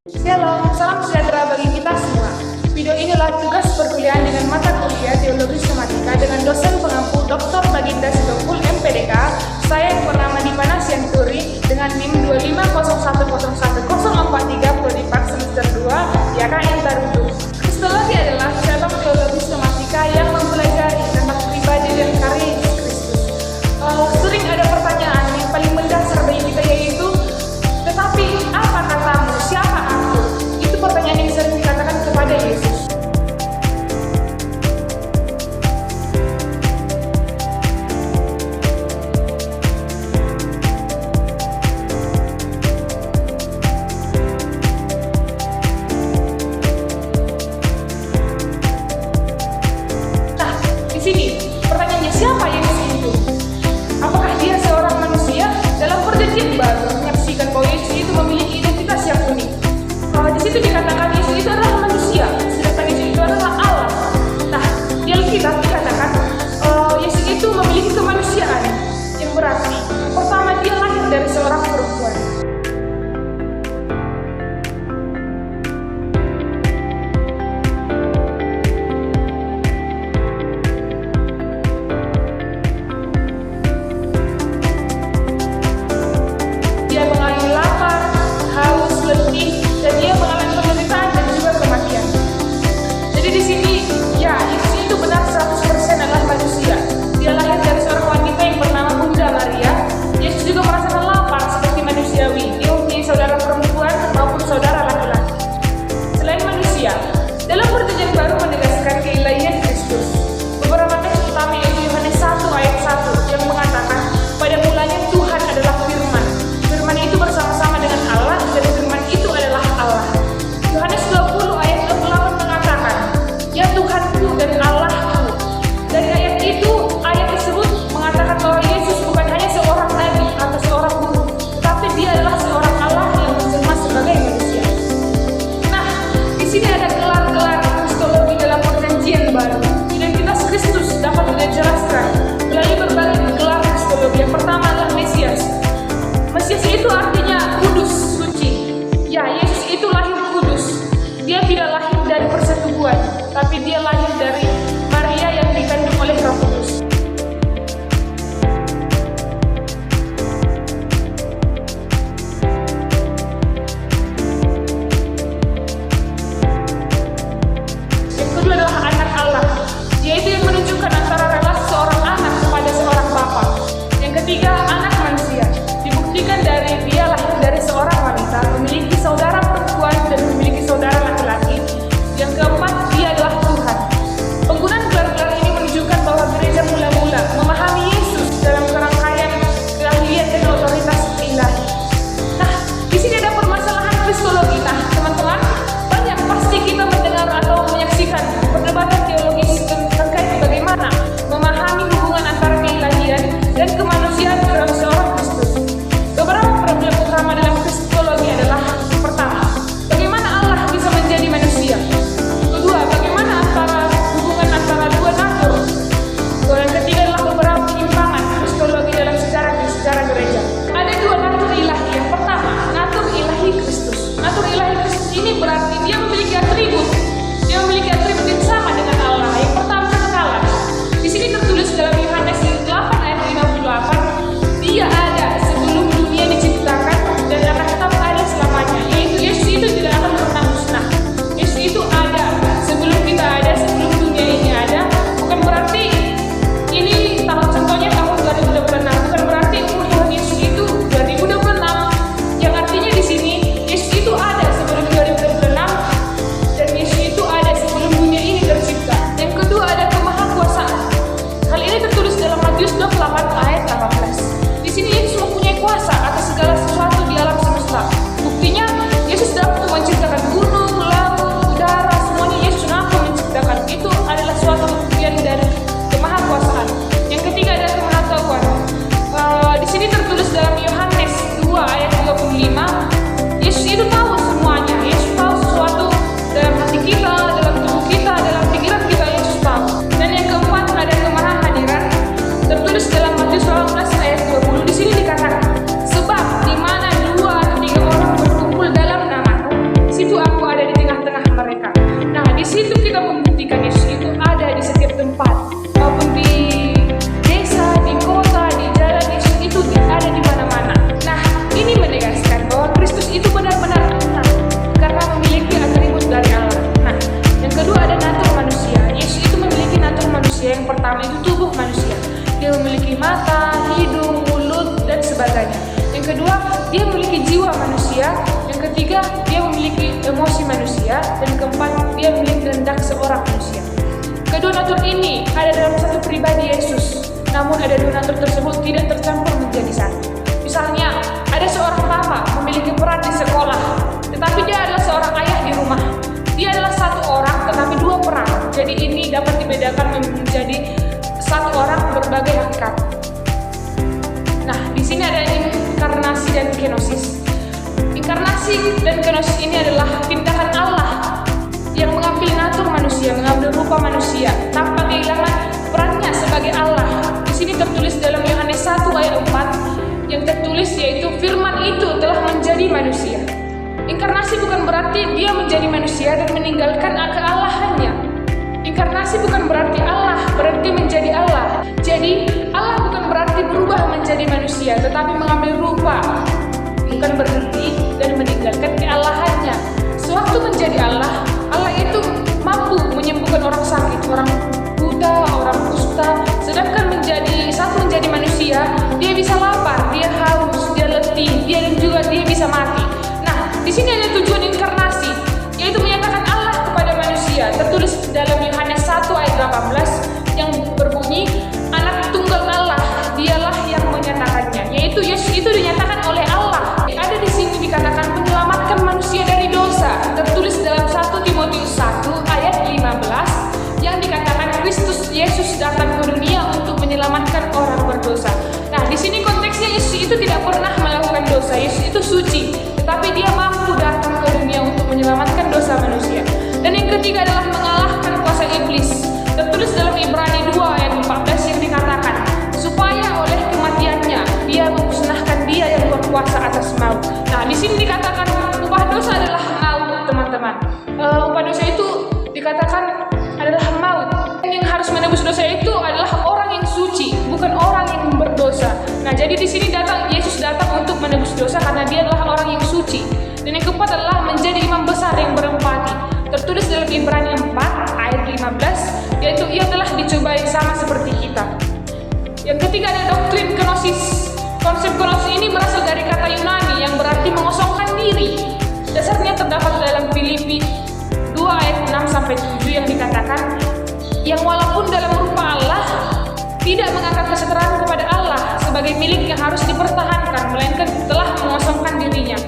Shalom, salam sejahtera bagi kita semua. Video inilah tugas perkuliahan dengan mata kuliah Teologi Sistematika dengan dosen pengampu Dr. Baginda Sitompul MPDK. Saya yang bernama Dipana Sianturi dengan NIM 250101043 Prodi Pak semester 2 YKN Tarudu. Kristologi adalah cabang teologi sistematika yang mempelajari tentang pribadi dan karya Yesus Kristus. Sering ada pertanyaan yang paling mendasar bagi kita yaitu, tetapi apa katamu? Siapa aku? Itu pertanyaan yang sering dikatakan kepada Yesus. Yang kedua, dia memiliki jiwa manusia. Yang ketiga, dia memiliki emosi manusia. Dan keempat, dia memiliki kehendak seorang manusia. Kedua natur ini ada dalam satu pribadi Yesus. Namun ada dua natur tersebut tidak tercampur menjadi satu. Misalnya, ada seorang papa memiliki peran di sekolah, tetapi dia adalah seorang ayah di rumah. Dia adalah satu orang tetapi dua peran. Jadi ini dapat dibedakan menjadi satu orang berbagai hakikat. Nah, di sini ada inkarnasi dan kenosis. Inkarnasi dan kenosis ini adalah tindakan Allah yang mengambil natur manusia, mengambil rupa manusia tanpa kehilangan perannya sebagai Allah. Di sini tertulis dalam Yohanes 1 ayat 4 yang tertulis yaitu firman itu telah menjadi manusia. Inkarnasi bukan berarti dia menjadi manusia dan meninggalkan keallahannya. Inkarnasi bukan berarti Allah berhenti menjadi Allah. Jadi Allah bukan berarti berubah menjadi manusia, tetapi mengambil rupa, bukan berhenti dan meninggalkan keallahannya. Sewaktu menjadi Allah, Allah itu mampu menyembuhkan orang sakit, orang buta, orang kusta. Sedangkan saat menjadi manusia, dia bisa lapar, dia haus, dia letih, dia bisa mati. Nah, di sini ada tujuan inkarnasi, yaitu menyatakan Allah kepada manusia. Tertulis dalam Yohanes 1 ayat 18 yang berbunyi, anak tunggal Allah, dialah yang menyatakannya, yaitu Yesus itu dinyatakan oleh Allah. Ada di sini dikatakan menyelamatkan manusia dari dosa. Tertulis dalam 1 Timotius 1 ayat 15 yang dikatakan Kristus Yesus datang ke dunia untuk menyelamatkan orang berdosa. Nah, di sini konteksnya Yesus itu tidak pernah melakukan dosa. Yesus itu suci, tetapi dia mampu datang ke dunia untuk menyelamatkan dosa manusia. Dan yang ketiga adalah mengalahkan kuasa iblis. Tertulis dalam Ibrani 2 ayat 14 yang dikatakan, supaya oleh kematiannya dia memusnahkan dia yang berkuasa atas maut. Nah, di sini dikatakan upah dosa adalah maut, teman-teman. Upah dosa itu dikatakan adalah maut. Yang harus menebus dosa itu adalah orang yang suci, bukan orang yang berdosa. Nah, jadi di sini Yesus datang untuk menebus dosa karena dia adalah orang yang suci. Dan yang keempat adalah menjadi imam besar yang berempati. Tertulis dalam Ibrani 4 ayat 15, yaitu ia telah dicobai sama seperti kita. Yang ketiga ada doktrin kenosis. Konsep kenosis ini berasal dari kata Yunani yang berarti mengosongkan diri. Dasarnya terdapat dalam Filipi 2 ayat 6-7 yang dikatakan, yang walaupun dalam rupa Allah tidak mengangkat kesetaraan kepada Allah sebagai milik yang harus dipertahankan, melainkan telah mengosongkan dirinya.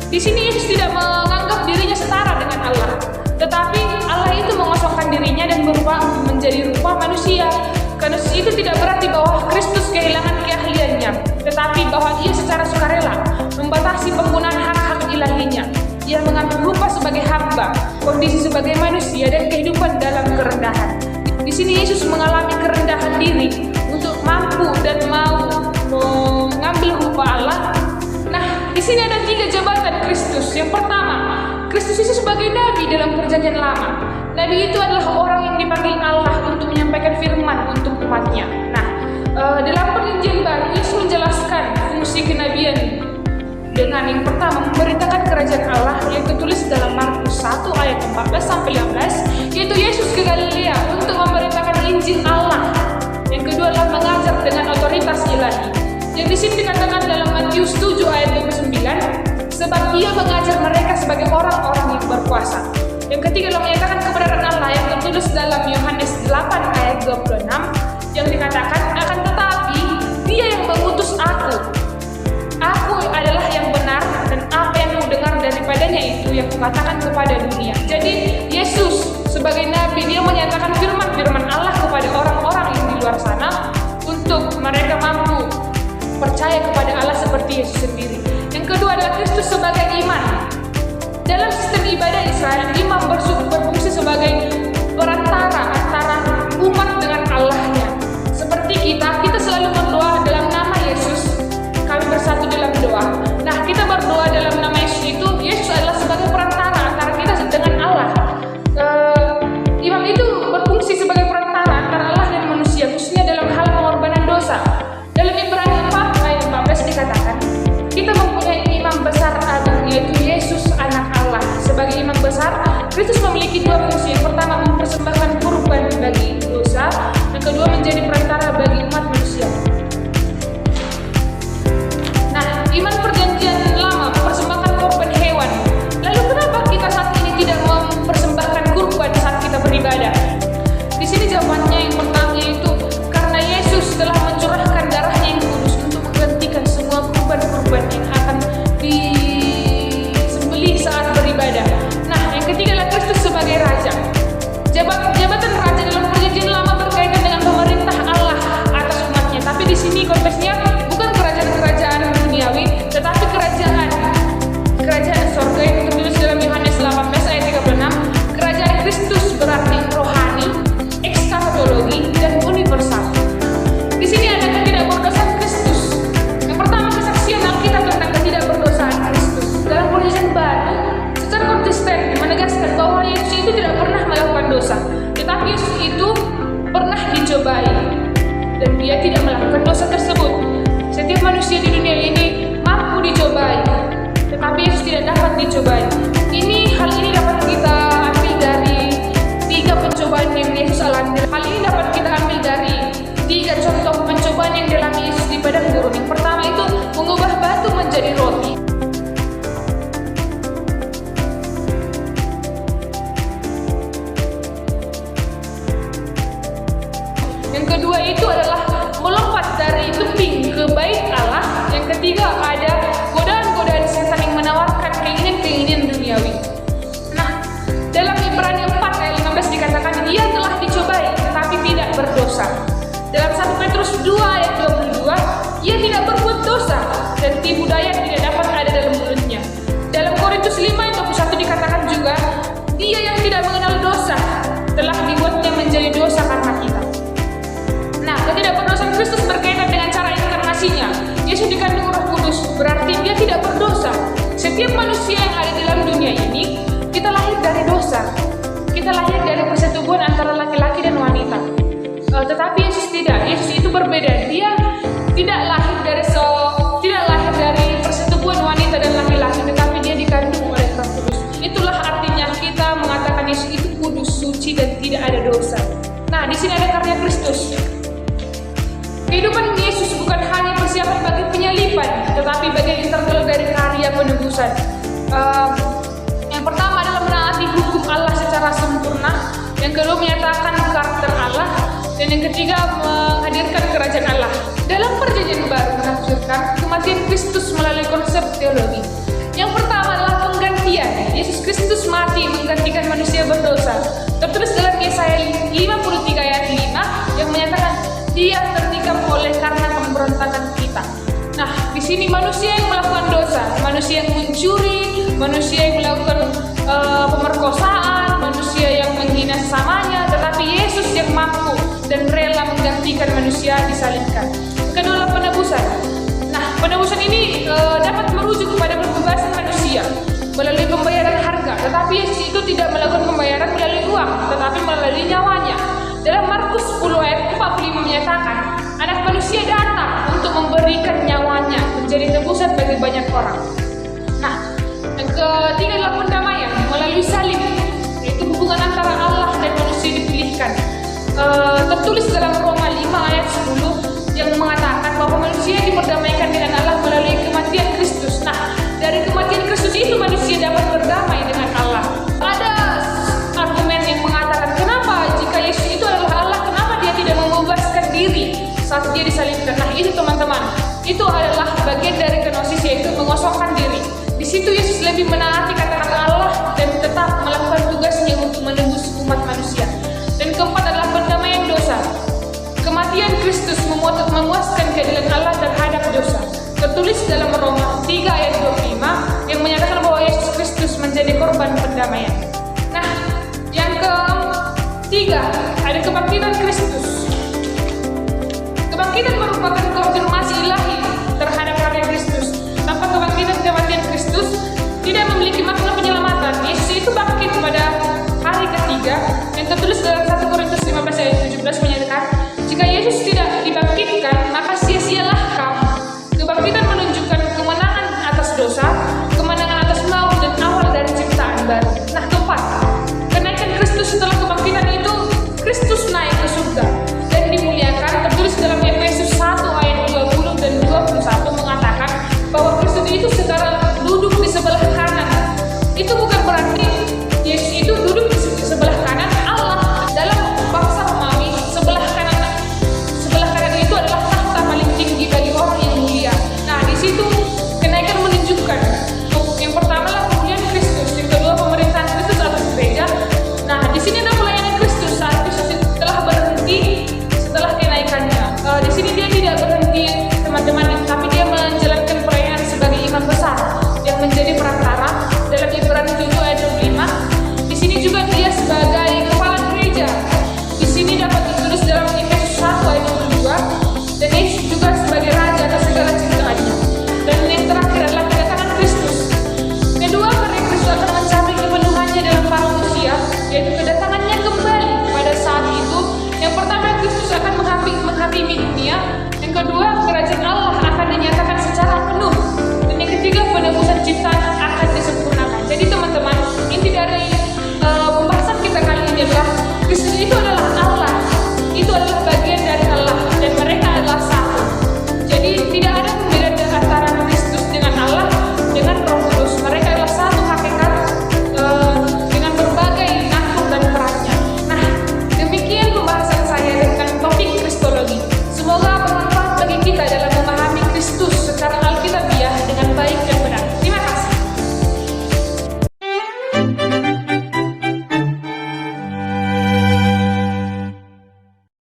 Di sini Yesus tidak menganggap dirinya setara dengan Allah, tetapi Allah itu mengosongkan dirinya dan berubah menjadi rupa manusia. Kenosis itu tidak berarti bahwa Kristus kehilangan keahliannya, tetapi bahwa ia secara sukarela membatasi penggunaan hak-hak ilahinya. Ia mengambil rupa sebagai hamba, kondisi sebagai manusia, dan kehidupan dalam kerendahan. Di sini Yesus mengalami kerendahan diri untuk mampu dan mau mengambil rupa Allah. Nah, di sini ada 3 jabatan Kristus. Yang pertama, Kristus itu sebagai nabi dalam Perjanjian Lama. Nabi itu adalah orang yang dipanggil Allah untuk menyampaikan firman untuk umatnya. Nah, dalam Perjanjian Baru Yesus menjelaskan fungsi kenabian dengan yang pertama memberitakan kerajaan Allah yang tertulis dalam Markus 1 ayat 14-15, yaitu Yesus ke Galilea untuk memberitakan Injil Allah. Yang kedua adalah mengajar dengan otoritas ilahi. Yang di sini dikatakan dalam Matius 7 ayat 29, sebab ia mengajar mereka sebagai orang-orang yang berkuasa. Yang ketiga adalah menyatakan kebenaran Allah yang tertulis dalam Yohanes 8 ayat 26 yang dikatakan, akan tetapi dia yang mengutus aku adalah yang benar, dan apa yang ku dengar daripadanya itu yang kukatakan kepada dunia. Jadi Yesus sebagai nabi, dia menyatakan firman-firman Allah kepada orang-orang yang di luar sana untuk mereka mampu percaya kepada Allah seperti Yesus sendiri. Yang kedua adalah Kristus sebagai imam. Dalam sistem ibadah Israel, imam berfungsi sebagai perantara antara umat dengan Allahnya. Seperti kita selalu berdoa dalam nama Yesus, kami bersatu dalam doa. Nah, kita berdoa dalam nama Yesus itu, Yesus adalah sebagai perantara antara kita dengan Allah. Imam itu berfungsi sebagai perantara antara Allah dan manusia, khususnya dalam hal pengorbanan dosa. Dalam Ibrani 4 ayat 14 dikatakan, kita mempunyai imam besar agung, yaitu Yesus anak Allah. Sebagai imam besar, Kristus memiliki 2 fungsi. Yang pertama, mempersembahkan kurban setiap manusia yang ada dalam dunia ini, kita lahir dari dosa. Kita lahir dari persetubuhan antara laki-laki dan wanita. Tetapi Yesus tidak. Yesus itu berbeda. Dia tidak lahir dari persetubuhan wanita dan laki-laki, tetapi dia dikandung oleh Roh Kudus. Itulah artinya kita mengatakan Yesus itu kudus, suci, dan tidak ada dosa. Nah, di sini ada karya Kristus. Kehidupan Yesus bukan hanya persiapan bagi penyaliban, tetapi bagian integral dari karya penebusan. Yang pertama adalah menaati hukum Allah secara sempurna. Yang kedua menyatakan karakter Allah. Dan yang ketiga menghadirkan kerajaan Allah. Dalam perjanjian baru menafsirkan kematian Kristus melalui konsep teologi. Yang pertama adalah penggantian. Yesus Kristus mati menggantikan manusia berdosa. Tertulis dalam Yesaya 53 ayat 5 yang menyatakan Dia tertikam oleh karena pemberontakan kita. Nah, di sini manusia yang melakukan dosa, manusia yang mencuri, manusia yang melakukan pemerkosaan, manusia yang menghina sesamanya, tetapi Yesus yang mampu dan rela menggantikan manusia disalibkan. Kedua adalah penebusan. Nah, penebusan ini dapat merujuk kepada pembebasan manusia melalui pembayaran harga, tetapi Yesus itu tidak melakukan pembayaran melalui uang, tetapi melalui nyawanya. Dalam Markus 10 ayat 45 menyatakan, Anak manusia datang untuk memberikan nyawanya menjadi tebusan bagi banyak orang. Nah, yang ketiga adalah pendamaian melalui salib, yaitu hubungan antara Allah dan manusia dipilihkan. Tertulis dalam Roma 5 ayat 10 yang mengatakan bahwa manusia diperdamaikan dengan Allah melalui kematian Kristus. Nah, dari kematian Kristus itu manusia dapat berdamai dengan Allah. Ada argumen yang mengatakan kenapa jika Yesus itu adalah Allah, kenapa Dia tidak membebaskan diri saat Dia disalibkan? Nah, itu teman-teman, itu adalah bagian dari kenosis, yaitu mengosongkan diri. Di situ Yesus lebih menaati kata-kata Allah dan tetap melakukan tugasnya untuk menebus umat manusia. Dan keempat adalah pendamaian dosa. Kematian Kristus memuaskan keadilan Allah terhadap dosa. Tertulis dalam Roma 3 ayat 25 yang menyatakan bahwa Yesus Kristus menjadi korban pendamaian. Nah, yang ketiga ada kebangkitan Kristus. Kebangkitan merupakan konfirmasi ilahi terhadap karya Kristus. Tanpa kematian Kristus tidak memiliki makna penyelamatan. Yesus itu bangkit pada hari ketiga yang tertulis dalam 1 Korintus 15 ayat 17 menyatakan, jika Yesus tidak dibangkitkan, maka sia-sialah kamu. Kebangkitan menunjukkan kemenangan atas dosa, kemenangan atas maut, dan awal dari ciptaan baru. Nah, keempat, kenaikan Kristus setelah kebangkitan itu, Kristus naik ke surga dan dimuliakan. Tertulis dalam Efesus 1 ayat 20 dan 21 mengatakan bahwa Kristus itu sekarang duduk di sebelah kanan. Itu bukan berarti Yesus itu duduk di sebelah kanan Allah. Dalam bahasa Romawi, sebelah kanan itu adalah tahta paling tinggi bagi orang yang mulia. Nah, di situ kenaikan menunjukkan yang pertama adalah kemuliaan Kristus, yang kedua pemerintahan Kristus atas gereja. Nah, di sini ada pelayanan Kristus saat Kristus telah berhenti setelah kenaikannya. Di sini dia tidak berhenti, teman-teman, tapi dia menjalankan pelayanan sebagai imam besar yang menjadi perantara. Dalam Ibrani 7